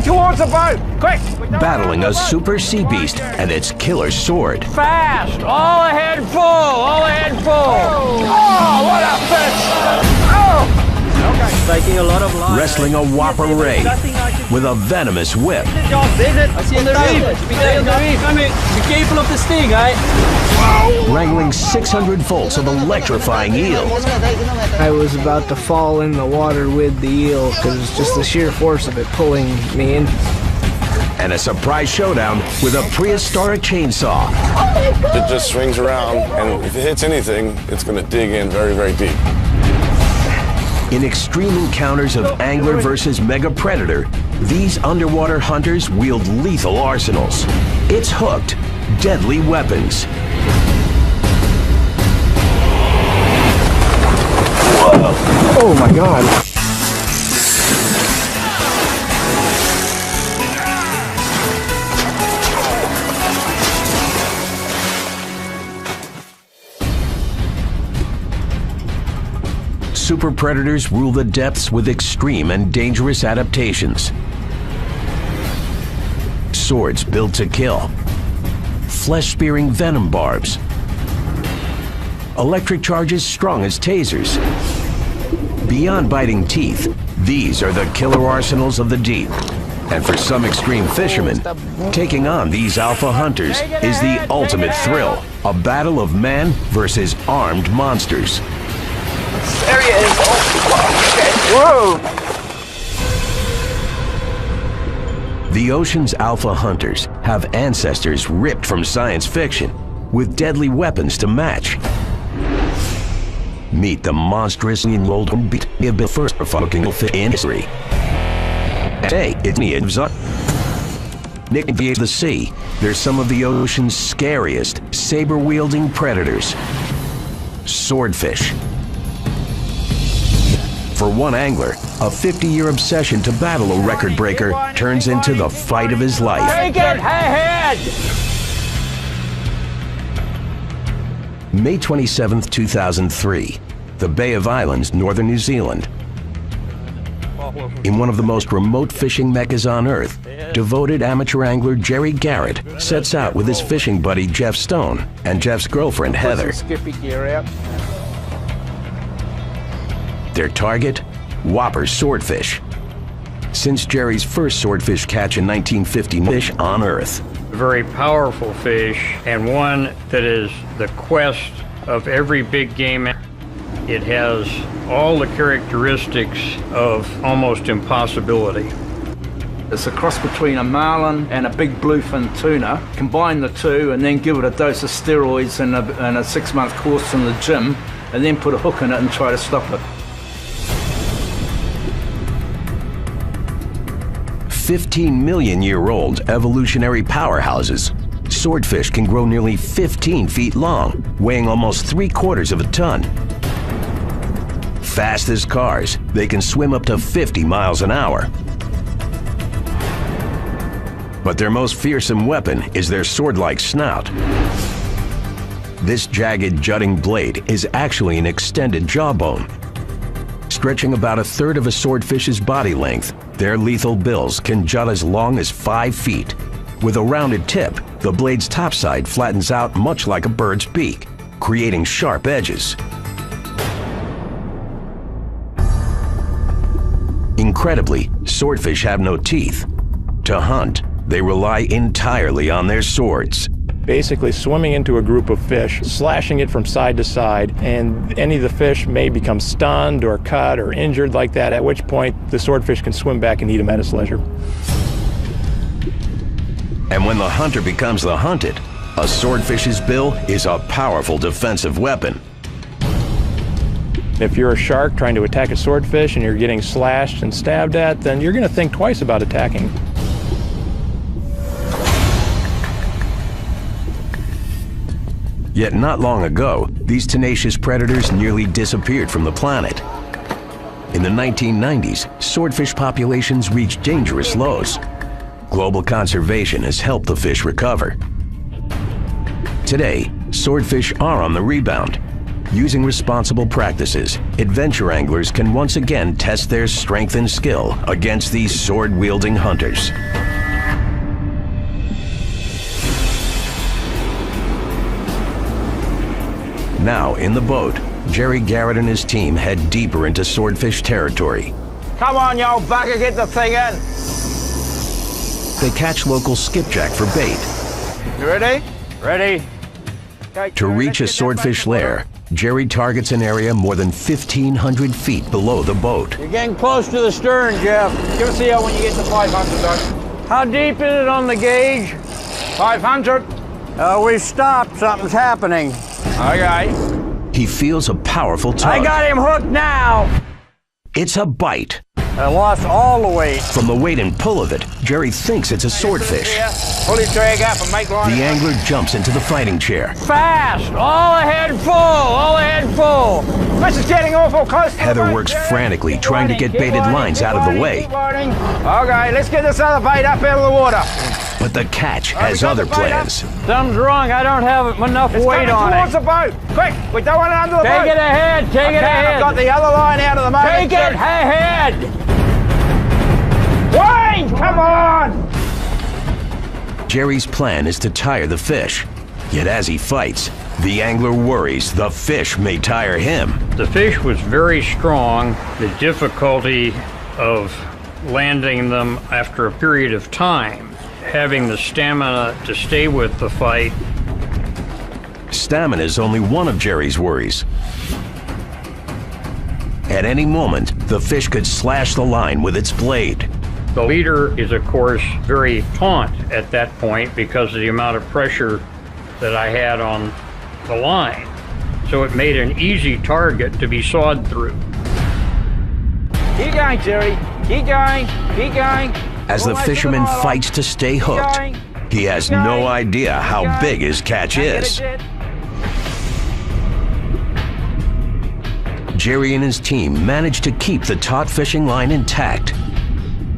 towards the boat! Quick! Battling a super sea beast and its killer sword. Fast! All ahead full! All ahead full! Oh, what a fish! Oh! Okay. Taking a lot of life. Wrestling a whopper ray with a venomous whip. I see on the reef. Be careful of the sting, eh? Wrangling 600 volts of electrifying eel. I was about to fall in the water with the eel because it's just the sheer force of it pulling me in. And a surprise showdown with a prehistoric chainsaw. It just swings around, and if it hits anything, it's going to dig in very, very deep. In extreme encounters of angler versus mega predator, these underwater hunters wield lethal arsenals. It's Hooked, Deadly Weapons. Whoa. Oh my God. Super predators rule the depths with extreme and dangerous adaptations. Swords built to kill. Flesh-spearing venom barbs. Electric charges strong as tasers. Beyond biting teeth, these are the killer arsenals of the deep. And for some extreme fishermen, taking on these alpha hunters is the ultimate thrill. A battle of man versus armed monsters. This area is... Oh, okay. Whoa! The ocean's alpha hunters have ancestors ripped from science fiction with deadly weapons to match. Meet the monstrously enrolled beat of the first fucking fish in history. Hey, it's me, Nick via the sea. They're some of the ocean's scariest saber-wielding predators. Swordfish. For one angler, a 50-year obsession to battle a record breaker turns into the fight of his life. Take it ahead! May 27, 2003, the Bay of Islands, northern New Zealand. In one of the most remote fishing meccas on Earth, devoted amateur angler Jerry Garrett sets out with his fishing buddy Jeff Stone and Jeff's girlfriend Heather. Skippy gear out. Their target? Whopper swordfish. Since Jerry's first swordfish catch in 1950, fish on Earth. A very powerful fish, and one that is the quest of every big game. It has all the characteristics of almost impossibility. It's a cross between a marlin and a big bluefin tuna. Combine the two and then give it a dose of steroids and a 6-month course in the gym, and then put a hook in it and try to stop it. 15-million-year-old evolutionary powerhouses. Swordfish can grow nearly 15 feet long, weighing almost 3/4 of a ton. Fast as cars, they can swim up to 50 miles an hour. But their most fearsome weapon is their sword-like snout. This jagged, jutting blade is actually an extended jawbone. Stretching about 1/3 of a swordfish's body length, their lethal bills can jut as long as 5 feet. With a rounded tip, the blade's topside flattens out much like a bird's beak, creating sharp edges. Incredibly, swordfish have no teeth. To hunt, they rely entirely on their swords. Basically swimming into a group of fish, slashing it from side to side, and any of the fish may become stunned or cut or injured like that, at which point the swordfish can swim back and eat them at its leisure. And when the hunter becomes the hunted, a swordfish's bill is a powerful defensive weapon. If you're a shark trying to attack a swordfish and you're getting slashed and stabbed at, then you're going to think twice about attacking. Yet not long ago, these tenacious predators nearly disappeared from the planet. In the 1990s, swordfish populations reached dangerous lows. Global conservation has helped the fish recover. Today, swordfish are on the rebound. Using responsible practices, adventure anglers can once again test their strength and skill against these sword-wielding hunters. Now, in the boat, Jerry Garrett and his team head deeper into swordfish territory. Come on, you old bugger, get the thing in. They catch local skipjack for bait. You ready? Ready. Okay, To reach a swordfish lair, Jerry targets an area more than 1,500 feet below the boat. You're getting close to the stern, Jeff. Give us a yell when you get to 500, Doug. How deep is it on the gauge? 500. We've stopped. Something's happening. Okay. He feels a powerful tug. I got him hooked now. It's a bite. I lost all the weight. From the weight and pull of it, Jerry thinks it's a swordfish. Pull your drag up and make line. The angler jumps into the fighting chair. Fast! All ahead full! All ahead full! This is getting awful close to the Heather boat, works Jerry. frantically trying to get Keep baited winding, lines keep out of the winding, way. keep winding. Okay, let's get this other bait up out of the water. But the catch has got other the bait up. plans. Something's wrong. I don't have enough It's weight coming on towards it. the boat. Quick, we don't want it under the boat. Take it ahead. Take it ahead. I've got the other line out of the motor. Take it ahead. Wayne, come on! Jerry's plan is to tire the fish. Yet as he fights, the angler worries the fish may tire him. The fish was very strong. The difficulty of landing them after a period of time, having the stamina to stay with the fight. Stamina is only one of Jerry's worries. At any moment, the fish could slash the line with its blade. The leader is, of course, very taut at that point because of the amount of pressure that I had on the line. So it made an easy target to be sawed through. Keep going, Jerry. Keep going. Keep going. As the fisherman fights to stay hooked, he has no idea how big his catch is. Jerry and his team manage to keep the taut fishing line intact.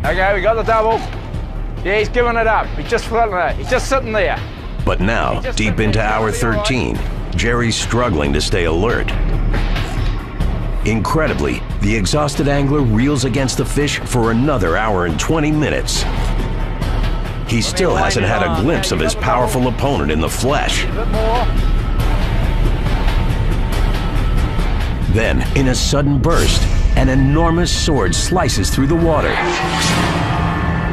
Okay, we got the double. Yeah, he's giving it up. He's just floating there. He's just sitting there. But now, deep into hour 13, Jerry's struggling to stay alert. Incredibly, the exhausted angler reels against the fish for another hour and 20 minutes. He still hasn't had a glimpse of his powerful opponent in the flesh. A bit more. Then, in a sudden burst, an enormous sword slices through the water.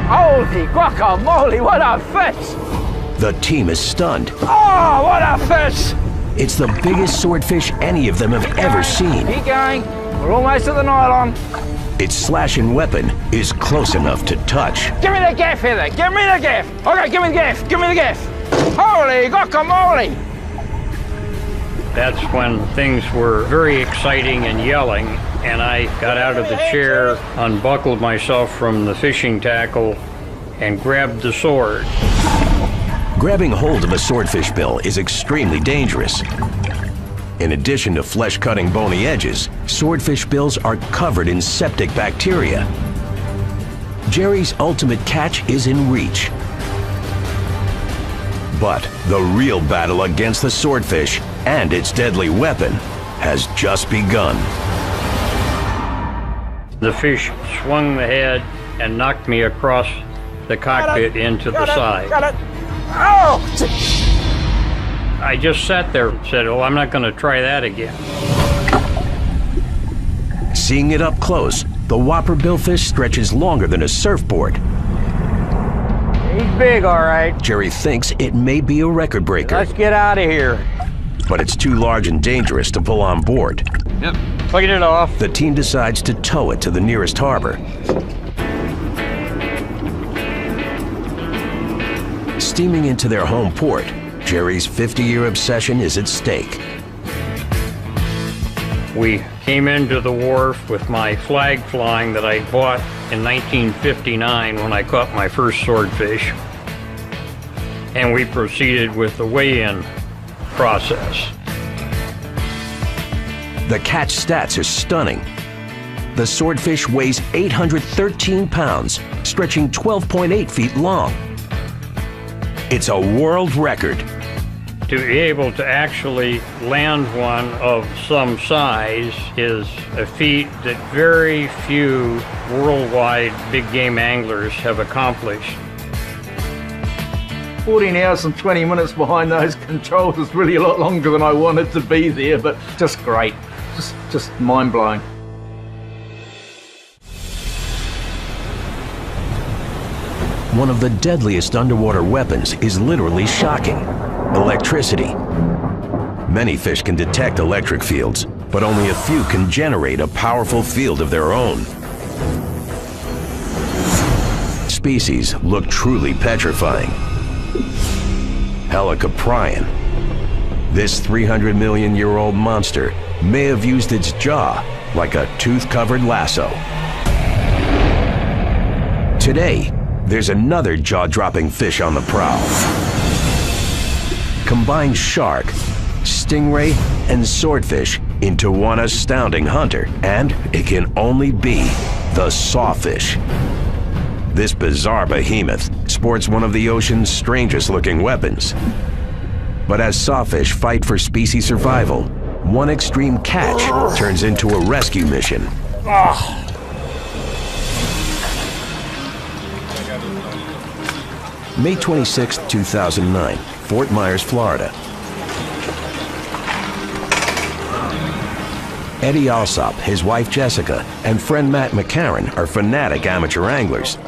Holy guacamole, what a fish! The team is stunned. Oh, what a fish! It's the biggest swordfish any of them have ever seen. Keep going. We're almost at the nylon. Its slashing weapon is close enough to touch. Give me the gaff, Heather. Give me the gaff. Okay, give me the gaff. Give me the gaff. Holy guacamole! That's when things were very exciting and yelling, and I got out of the chair, unbuckled myself from the fishing tackle, and grabbed the sword. Grabbing hold of a swordfish bill is extremely dangerous. In addition to flesh-cutting bony edges, swordfish bills are covered in septic bacteria. Jerry's ultimate catch is in reach. But the real battle against the swordfish and its deadly weapon has just begun. The fish swung the head and knocked me across the cockpit into the side. Got it. Oh! I just sat there and said, "Oh, I'm not going to try that again." Seeing it up close, the whopper billfish stretches longer than a surfboard. He's big, all right. Jerry thinks it may be a record breaker, Let's get out of here. but it's too large and dangerous to pull on board. Yep. Clean it off. The team decides to tow it to the nearest harbor. Steaming into their home port, Jerry's 50-year obsession is at stake. We came into the wharf with my flag flying that I bought in 1959 when I caught my first swordfish. And we proceeded with the weigh-in process. The catch stats are stunning. The swordfish weighs 813 pounds, stretching 12.8 feet long. It's a world record. To be able to actually land one of some size is a feat that very few worldwide big game anglers have accomplished. 14 hours and 20 minutes behind those controls is really a lot longer than I wanted to be there, but just great. Just mind-blowing. One of the deadliest underwater weapons is literally shocking: electricity. Many fish can detect electric fields, but only a few can generate a powerful field of their own. Species look truly petrifying. Helicoprion. This 300 million year old monster may have used its jaw like a tooth-covered lasso. Today, there's another jaw-dropping fish on the prowl. Combine shark, stingray, and swordfish into one astounding hunter, and it can only be the sawfish. This bizarre behemoth sports one of the ocean's strangest-looking weapons. But as sawfish fight for species survival, one extreme catch turns into a rescue mission. May 26, 2009, Fort Myers, Florida. Eddie Alsop, his wife Jessica, and friend Matt McCarran are fanatic amateur anglers.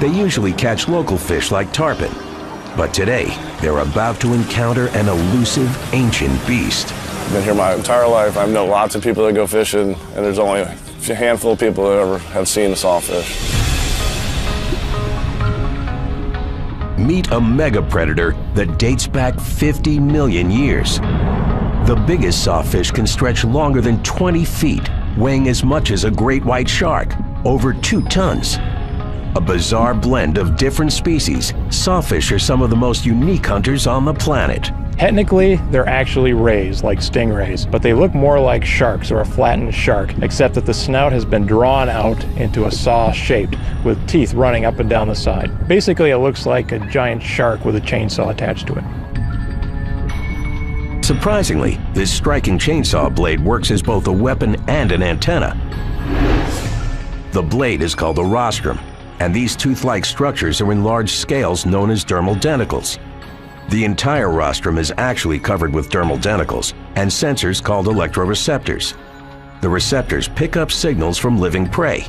They usually catch local fish like tarpon, but today they're about to encounter an elusive, ancient beast. I've been here my entire life. I've known lots of people that go fishing, and there's only a handful of people that ever have seen a sawfish. Meet a mega predator that dates back 50 million years. The biggest sawfish can stretch longer than 20 feet, weighing as much as a great white shark, over 2 tons. A bizarre blend of different species, sawfish are some of the most unique hunters on the planet. Technically, they're actually rays, like stingrays, but they look more like sharks or a flattened shark, except that the snout has been drawn out into a saw shape with teeth running up and down the side. Basically, it looks like a giant shark with a chainsaw attached to it. Surprisingly, this striking chainsaw blade works as both a weapon and an antenna. The blade is called a rostrum, and these tooth-like structures are in large scales known as dermal denticles. The entire rostrum is actually covered with dermal denticles and sensors called electroreceptors. The receptors pick up signals from living prey.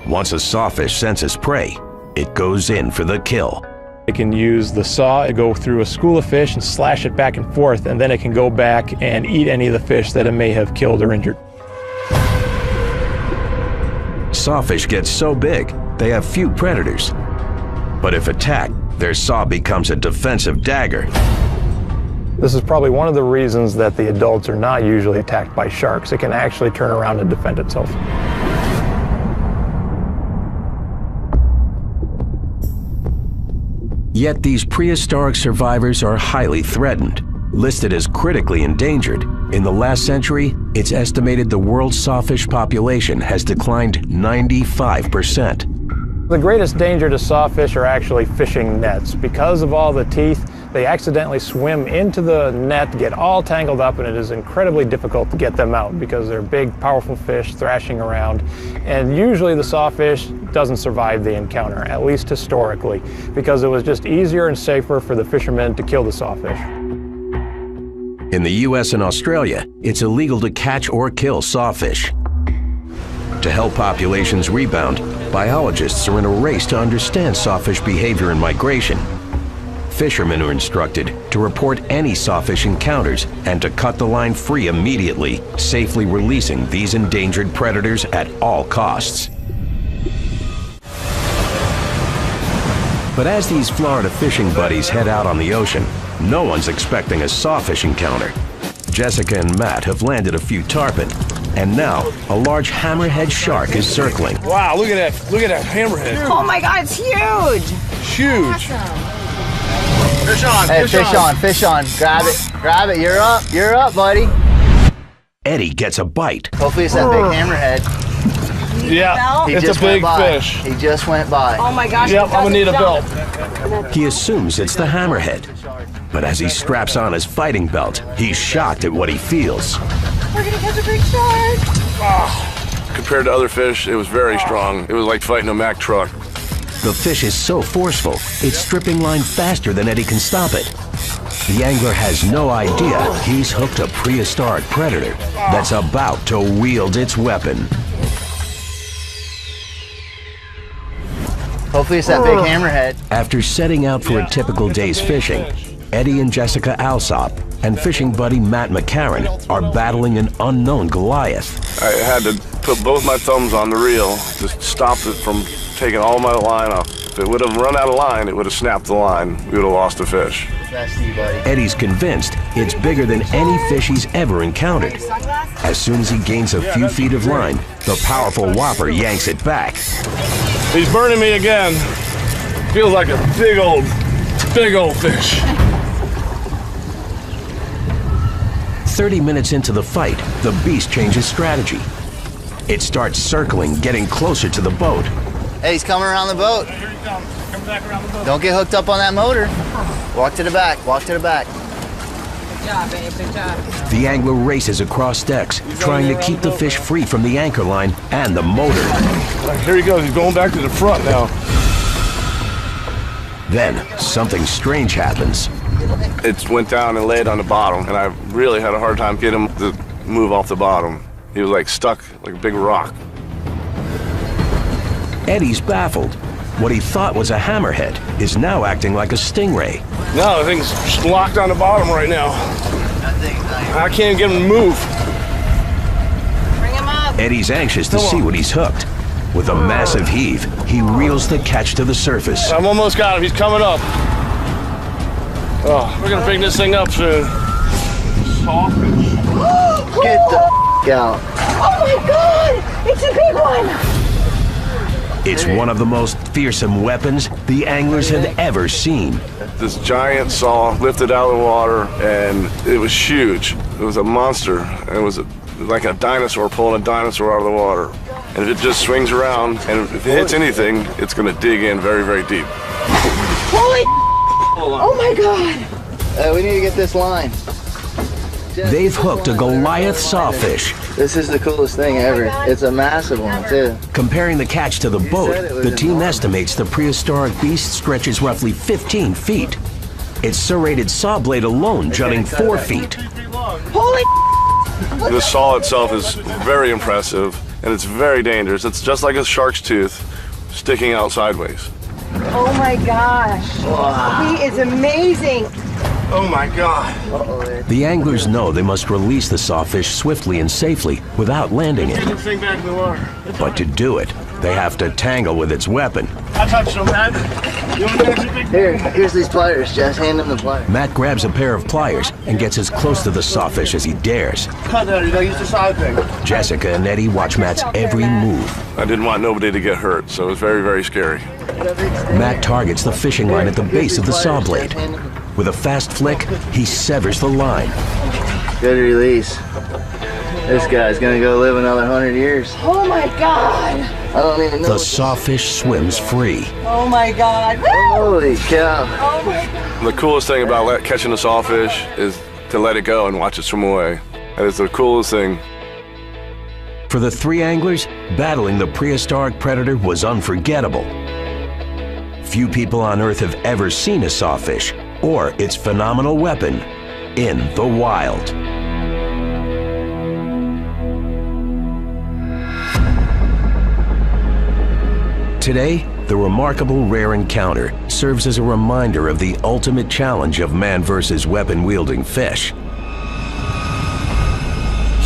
Once a sawfish senses prey, it goes in for the kill. It can use the saw to go through a school of fish and slash it back and forth, and then it can go back and eat any of the fish that it may have killed or injured. Sawfish get so big, they have few predators. But if attacked, their saw becomes a defensive dagger. This is probably one of the reasons that the adults are not usually attacked by sharks. It can actually turn around and defend itself. Yet these prehistoric survivors are highly threatened. Listed as critically endangered, in the last century, it's estimated the world's sawfish population has declined 95%. The greatest danger to sawfish are actually fishing nets. Because of all the teeth, they accidentally swim into the net, get all tangled up, and it is incredibly difficult to get them out because they're big, powerful fish thrashing around. And usually the sawfish doesn't survive the encounter, at least historically, because it was just easier and safer for the fishermen to kill the sawfish. In the US and Australia, it's illegal to catch or kill sawfish. To help populations rebound, biologists are in a race to understand sawfish behavior and migration. Fishermen are instructed to report any sawfish encounters and to cut the line free immediately, safely releasing these endangered predators at all costs. But as these Florida fishing buddies head out on the ocean, no one's expecting a sawfish encounter. Jessica and Matt have landed a few tarpon, and now a large hammerhead shark is circling. Wow, look at that. Look at that hammerhead. Oh my God, it's huge. Huge. Awesome. Fish on, hey, fish on. Grab it. You're up, buddy. Eddie gets a bite. Hopefully it's that big hammerhead. Yeah, it's a big fish. He just went by. Oh my gosh. Yep, I'm gonna need a belt. He assumes it's the hammerhead. But as he straps on his fighting belt, he's shocked at what he feels. We're gonna catch a big shark. Compared to other fish, it was very strong. It was like fighting a Mack truck. The fish is so forceful, it's stripping line faster than Eddie can stop it. The angler has no idea he's hooked a prehistoric predator that's about to wield its weapon. Hopefully it's that big hammerhead. After setting out for a typical day's fishing, Eddie and Jessica Alsop and fishing buddy Matt McCarran are battling an unknown Goliath. I had to put both my thumbs on the reel to stop it from taking all my line off. If it would have run out of line, it would have snapped the line. We would have lost the fish. That's you, buddy. Eddie's convinced it's bigger than any fish he's ever encountered. As soon as he gains a few feet of line, the powerful whopper yanks it back. He's burning me again. Feels like a big old fish. 30 minutes into the fight, the beast changes strategy. It starts circling, getting closer to the boat. Hey, he's coming around the boat. Here he comes. Coming back around the boat. Don't get hooked up on that motor. Walk to the back. Walk to the back. Good job, babe. Good job. The angler races across decks, trying to keep the fish free from the anchor line and the motor. Here he goes. He's going back to the front now. Then, something strange happens. It went down and laid on the bottom, and I really had a hard time getting him to move off the bottom. He was like stuck like a big rock. Eddie's baffled. What he thought was a hammerhead is now acting like a stingray. No, the thing's just locked on the bottom right now. I can't get him to move. Bring him up. Eddie's anxious to see what he's hooked. With a massive heave, he reels the catch to the surface. I've almost got him. He's coming up. Oh, we're gonna pick this thing up soon. Get the out. Oh my God! It's a big one. It's one of the most fearsome weapons the anglers had ever seen. This giant saw lifted out of the water, and it was huge. It was a monster. It was like a dinosaur pulling a dinosaur out of the water. And if it just swings around, and if it hits anything, it's gonna dig in very, very deep. Holy! Oh my God! We need to get this line. They've hooked a Goliath sawfish. This is the coolest thing ever. It's a massive one, too. Comparing the catch to the boat, the team estimates the prehistoric beast stretches roughly 15 feet. Its serrated saw blade alone jutting 4 feet. Holy! The saw itself is very impressive, and it's very dangerous. It's just like a shark's tooth sticking out sideways. Oh my gosh! Wow. He is amazing. Oh my God. The anglers know they must release the sawfish swiftly and safely without landing it. This thing back in the water. But to do it, they have to tangle with its weapon. I touched him, man. You want to catch a big Here's these pliers, Jess. Hand him the pliers. Matt grabs a pair of pliers and gets as close to the sawfish as he dares. cut that? You gotta use the side thing. Jessica and Eddie watch Matt's every move. I didn't want nobody to get hurt, so it was very, very scary. Matt targets the fishing line at the base of the saw blade. With a fast flick, he severs the line. Good release. This guy's gonna go live another 100 years. Oh my God! I don't even know. The sawfish swims free. Oh my God! Holy cow. Oh my God! The coolest thing about catching a sawfish is to let it go and watch it swim away. That is the coolest thing. For the three anglers, battling the prehistoric predator was unforgettable. Few people on Earth have ever seen a sawfish or its phenomenal weapon in the wild. Today, the remarkable rare encounter serves as a reminder of the ultimate challenge of man versus weapon-wielding fish.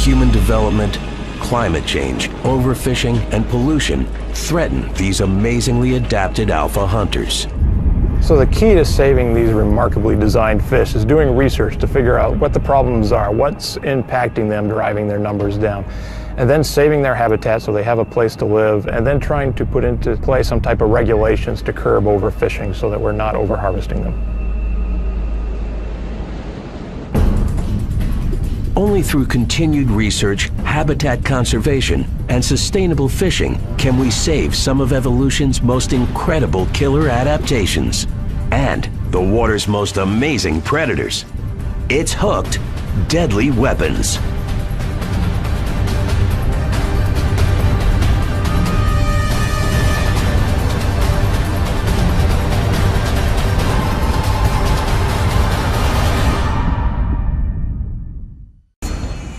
Human development, climate change, overfishing, and pollution threaten these amazingly adapted alpha hunters. So the key to saving these remarkably designed fish is doing research to figure out what the problems are, what's impacting them, driving their numbers down, and then saving their habitat so they have a place to live, and then trying to put into play some type of regulations to curb overfishing so that we're not overharvesting them. Only through continued research, habitat conservation, and sustainable fishing can we save some of evolution's most incredible killer adaptations and the water's most amazing predators. It's hooked, deadly weapons.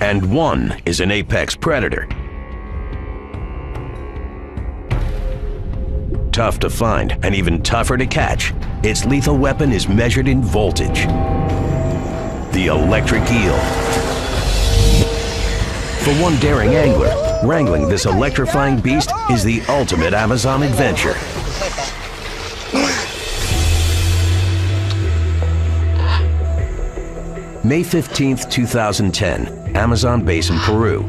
And one is an apex predator. Tough to find and even tougher to catch, its lethal weapon is measured in voltage. The electric eel. For one daring angler, wrangling this electrifying beast is the ultimate Amazon adventure. May 15th, 2010, Amazon basin, Peru.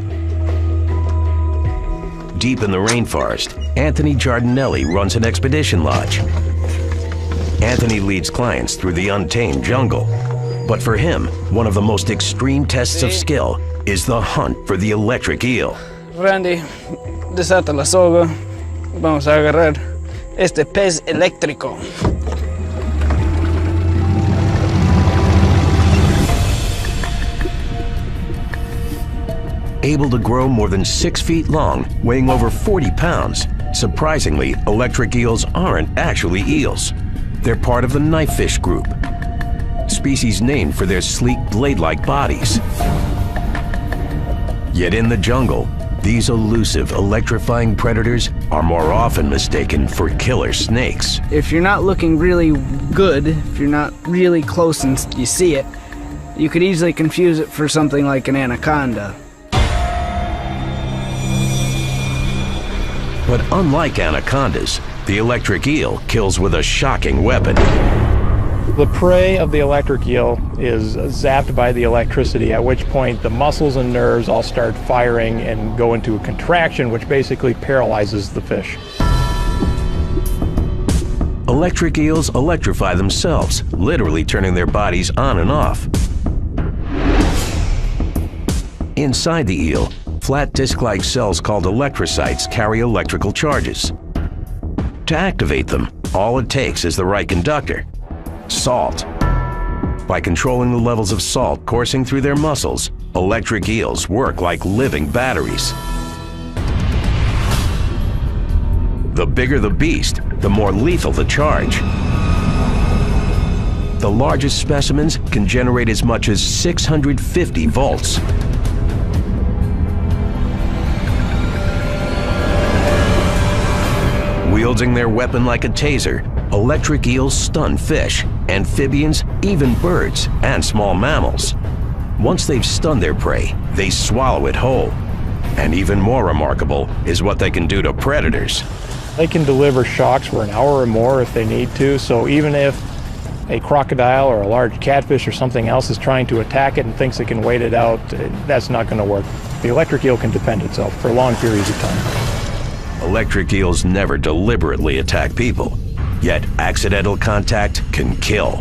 Deep in the rainforest, Anthony Giardinelli runs an expedition lodge. Anthony leads clients through the untamed jungle. But for him, one of the most extreme tests of skill is the hunt for the electric eel. Randy, desata la soga. Vamos a agarrar este pez eléctrico. Able to grow more than 6 feet long, weighing over 40 pounds. Surprisingly, electric eels aren't actually eels. They're part of the knifefish group, species named for their sleek blade-like bodies. Yet in the jungle, these elusive, electrifying predators are more often mistaken for killer snakes. If you're not looking really good, if you're not really close and you see it, you could easily confuse it for something like an anaconda. But unlike anacondas, the electric eel kills with a shocking weapon. The prey of the electric eel is zapped by the electricity, at which point the muscles and nerves all start firing and go into a contraction, which basically paralyzes the fish. Electric eels electrify themselves, literally turning their bodies on and off. Inside the eel, flat disc-like cells called electrocytes carry electrical charges. To activate them, all it takes is the right conductor: salt. By controlling the levels of salt coursing through their muscles, electric eels work like living batteries. The bigger the beast, the more lethal the charge. The largest specimens can generate as much as 650 volts. Wielding their weapon like a taser, electric eels stun fish, amphibians, even birds, and small mammals. Once they've stunned their prey, they swallow it whole. And even more remarkable is what they can do to predators. They can deliver shocks for an hour or more if they need to, so even if a crocodile or a large catfish or something else is trying to attack it and thinks it can wait it out, that's not going to work. The electric eel can defend itself for long periods of time. Electric eels never deliberately attack people, yet accidental contact can kill.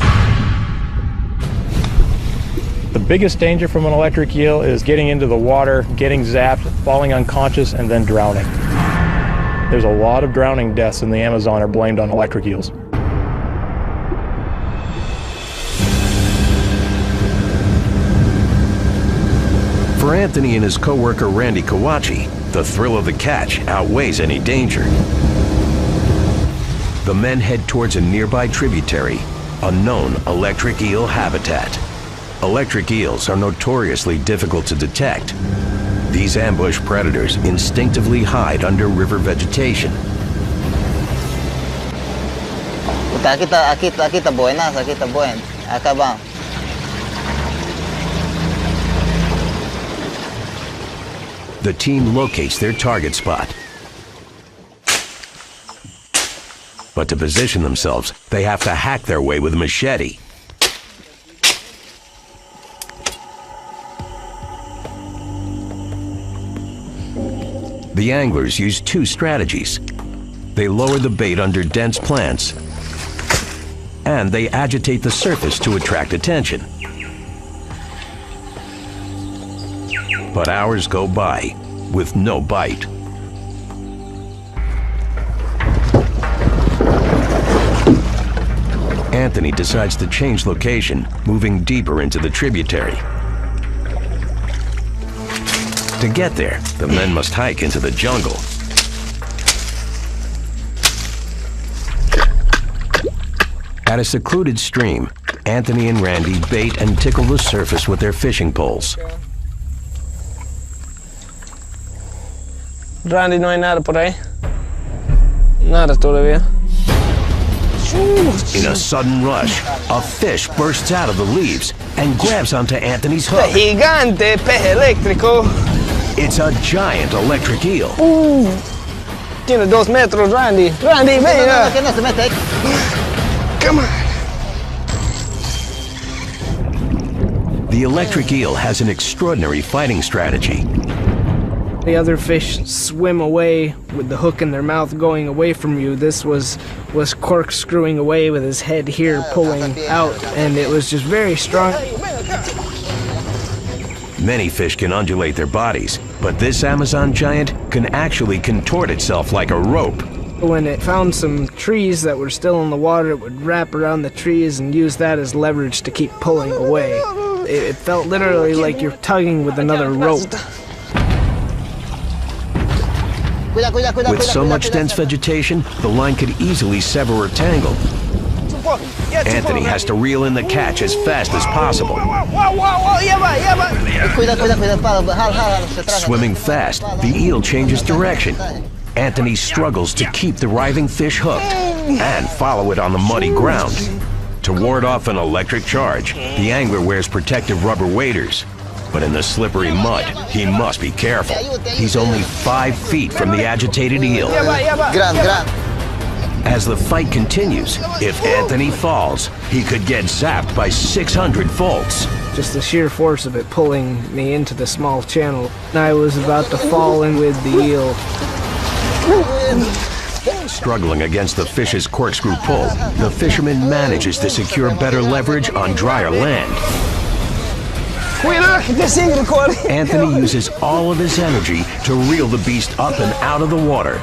The biggest danger from an electric eel is getting into the water, getting zapped, falling unconscious, and then drowning. There's a lot of drowning deaths in the Amazon are blamed on electric eels. For Anthony and his co-worker Randy Kawachi, the thrill of the catch outweighs any danger. The men head towards a nearby tributary, a known electric eel habitat. Electric eels are notoriously difficult to detect. These ambush predators instinctively hide under river vegetation. Aquí está buenas, aquí está buen. Acá va. The team locates their target spot. But to position themselves, they have to hack their way with a machete. The anglers use two strategies. They lower the bait under dense plants, and they agitate the surface to attract attention. But hours go by with no bite. Anthony decides to change location, moving deeper into the tributary. To get there, the men must hike into the jungle. At a secluded stream, Anthony and Randy bait and tickle the surface with their fishing poles. Randy, no hay nada por ahí. Nada todavía. In a sudden rush, a fish bursts out of the leaves and grabs onto Anthony's hook. Gigante, peje eléctrico. It's a giant electric eel. Tiene 2 metros, Randy. Randy, venga. Come on. The electric eel has an extraordinary fighting strategy. The other fish swim away with the hook in their mouth going away from you. This was corkscrewing away with his head here pulling out, and it was just very strong. Many fish can undulate their bodies, but this Amazon giant can actually contort itself like a rope. When it found some trees that were still in the water, it would wrap around the trees and use that as leverage to keep pulling away. It felt literally like you're tugging with another rope. With so much dense vegetation, the line could easily sever or tangle. Anthony has to reel in the catch as fast as possible. Swimming fast, the eel changes direction. Anthony struggles to keep the writhing fish hooked and follow it on the muddy ground. To ward off an electric charge, the angler wears protective rubber waders. But in the slippery mud, he must be careful. He's only 5 feet from the agitated eel. As the fight continues, if Anthony falls, he could get zapped by 600 volts. Just the sheer force of it pulling me into the small channel. I was about to fall in with the eel. Struggling against the fish's corkscrew pull, the fisherman manages to secure better leverage on drier land. Anthony uses all of his energy to reel the beast up and out of the water.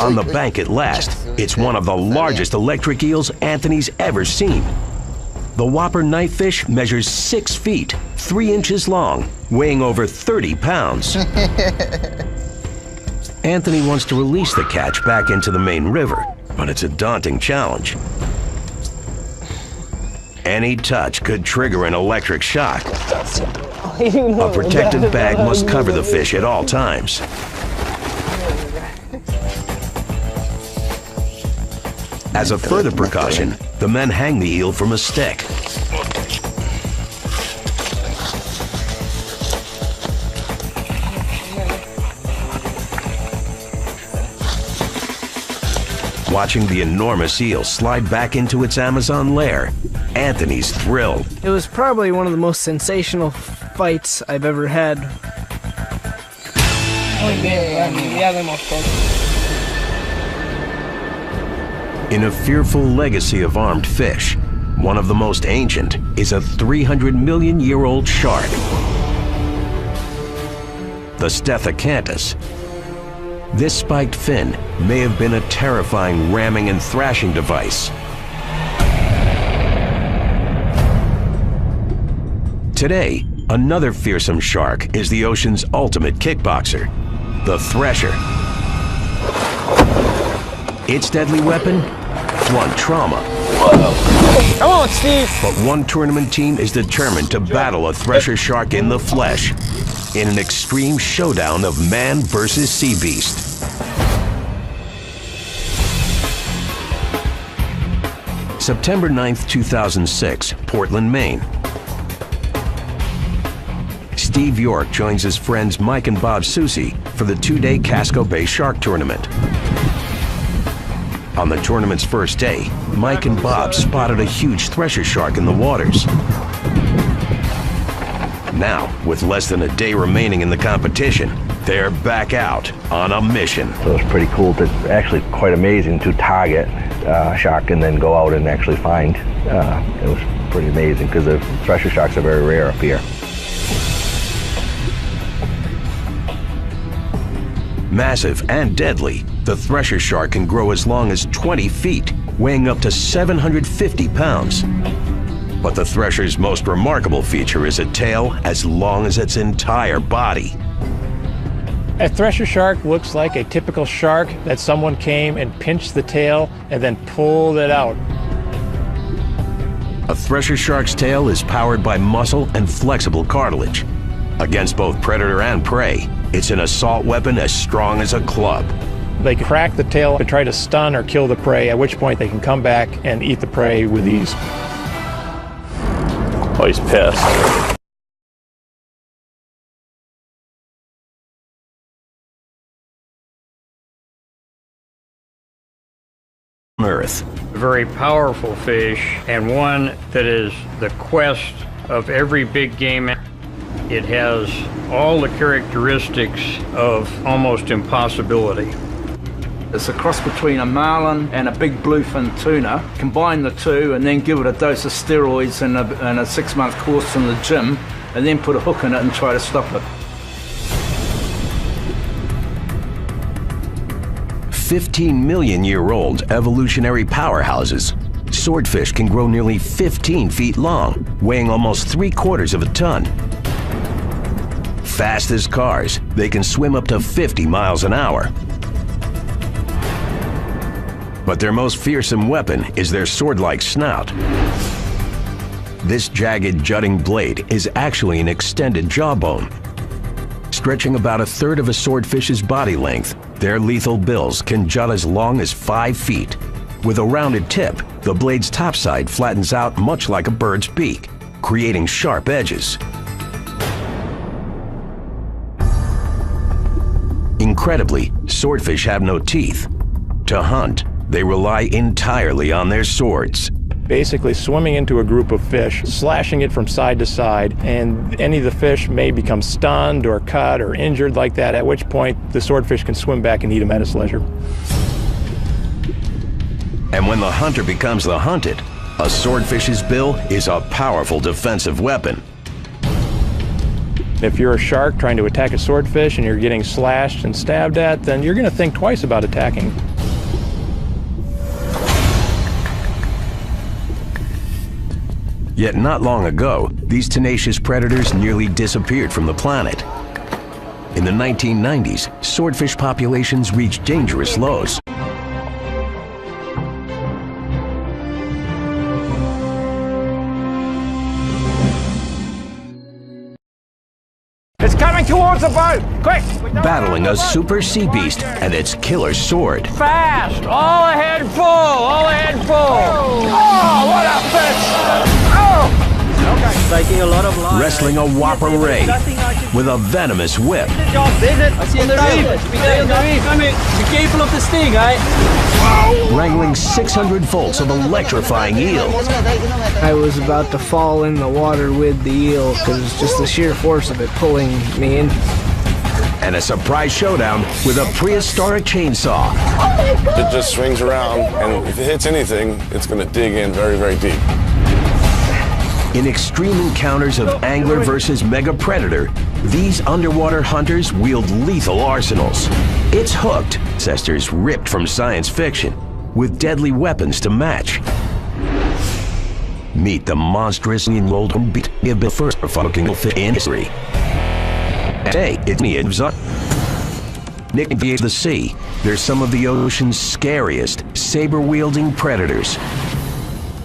On the bank at last, it's one of the largest electric eels Anthony's ever seen. The whopper knifefish measures 6 feet, 3 inches long, weighing over 30 pounds. Anthony wants to release the catch back into the main river, but it's a daunting challenge. Any touch could trigger an electric shock. A protective bag must cover the fish at all times. As a further precaution, the men hang the eel from a stick. Watching the enormous eel slide back into its Amazon lair, Anthony's thrilled. It was probably one of the most sensational fights I've ever had. In a fearful legacy of armed fish, one of the most ancient is a 300-million-year-old shark, the Stethocyanthus. This spiked fin may have been a terrifying ramming and thrashing device. Today, another fearsome shark is the ocean's ultimate kickboxer, the thresher. Its deadly weapon? Blunt trauma. Come on, Steve! But one tournament team is determined to battle a thresher shark in the flesh in an extreme showdown of man versus sea beast. September 9th, 2006, Portland, Maine. Steve York joins his friends Mike and Bob Soucy for the 2-day Casco Bay Shark Tournament. On the tournament's first day, Mike and Bob spotted a huge thresher shark in the waters. Now, with less than a day remaining in the competition, they're back out on a mission. So it's pretty cool, actually quite amazing to target a shark and then go out and actually find. It was pretty amazing because the thresher sharks are very rare up here. Massive and deadly, the thresher shark can grow as long as 20 feet, weighing up to 750 pounds. But the thresher's most remarkable feature is a tail as long as its entire body. A thresher shark looks like a typical shark that someone came and pinched the tail and then pulled it out. A thresher shark's tail is powered by muscle and flexible cartilage. Against both predator and prey, it's an assault weapon as strong as a club. They can crack the tail to try to stun or kill the prey, at which point they can come back and eat the prey with ease. Oh, he's pissed. Earth. A very powerful fish, and one that is the quest of every big game. It has all the characteristics of almost impossibility. It's a cross between a marlin and a big bluefin tuna. Combine the two and then give it a dose of steroids and a 6-month course in the gym, and then put a hook in it and try to stop it. 15-million-year-old evolutionary powerhouses. Swordfish can grow nearly 15 feet long, weighing almost 3/4 of a ton. Fast as cars, they can swim up to 50 miles an hour. But their most fearsome weapon is their sword-like snout. This jagged, jutting blade is actually an extended jawbone. Stretching about 1/3 of a swordfish's body length, their lethal bills can jut as long as 5 feet. With a rounded tip, the blade's topside flattens out much like a bird's beak, creating sharp edges. Incredibly, swordfish have no teeth. To hunt, they rely entirely on their swords. Basically swimming into a group of fish, slashing it from side to side, and any of the fish may become stunned or cut or injured like that, at which point the swordfish can swim back and eat them at its leisure. And when the hunter becomes the hunted, a swordfish's bill is a powerful defensive weapon. If you're a shark trying to attack a swordfish and you're getting slashed and stabbed at, then you're going to think twice about attacking. Yet not long ago, these tenacious predators nearly disappeared from the planet. In the 1990s, swordfish populations reached dangerous lows. It's coming towards the boat! Quick! Battling a super sea beast and its killer sword. Fast! All ahead full! All ahead full! Oh, what a fish! Oh! Okay. Taking a lot of line. Wrestling a whopper ray with a venomous whip. I see on the reef. Be careful of the sting, right? Wrangling 600 volts of electrifying eels. I was about to fall in the water with the eel because just the sheer force of it pulling me in. And a surprise showdown with a prehistoric chainsaw. It just swings around, and if it hits anything, it's going to dig in very, very deep. In extreme encounters of angler versus mega predator, these underwater hunters wield lethal arsenals. It's Hooked, ancestors ripped from science fiction, with deadly weapons to match. Meet the monstrous old beat of the first fucking fish in history. Today, it's me, Nick the sea. They're some of the ocean's scariest, saber-wielding predators.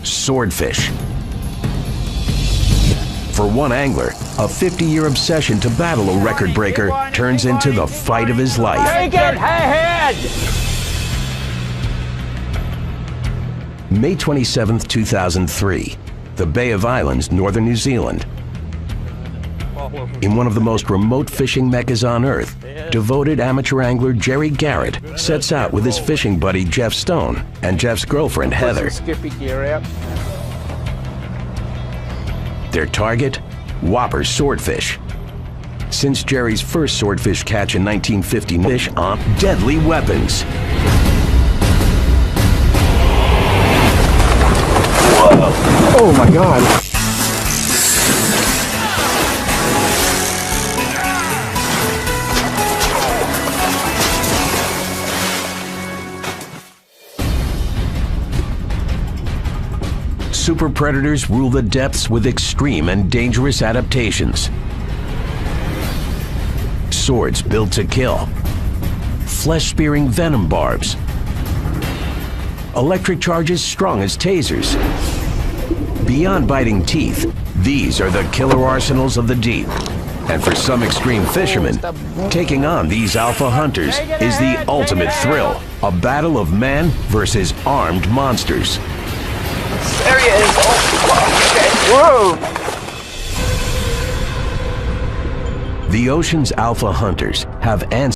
Swordfish. For one angler, a 50-year obsession to battle a record breaker turns into the fight of his life. Take it ahead! May 27th, 2003, the Bay of Islands, northern New Zealand. In one of the most remote fishing meccas on Earth, devoted amateur angler Jerry Garrett sets out with his fishing buddy Jeff Stone and Jeff's girlfriend Heather. Skippy gear out. Their target? Whopper swordfish. Since Jerry's first swordfish catch in 1950, fish on deadly weapons. Whoa. Oh my God. super predators rule the depths with extreme and dangerous adaptations. Swords built to kill, flesh-spearing venom barbs, electric charges strong as tasers. Beyond biting teeth, these are the killer arsenals of the deep. And for some extreme fishermen, taking on these alpha hunters is the ultimate thrill. A battle of man versus armed monsters. There he is. Oh, okay. Whoa. The ocean's alpha hunters have answers.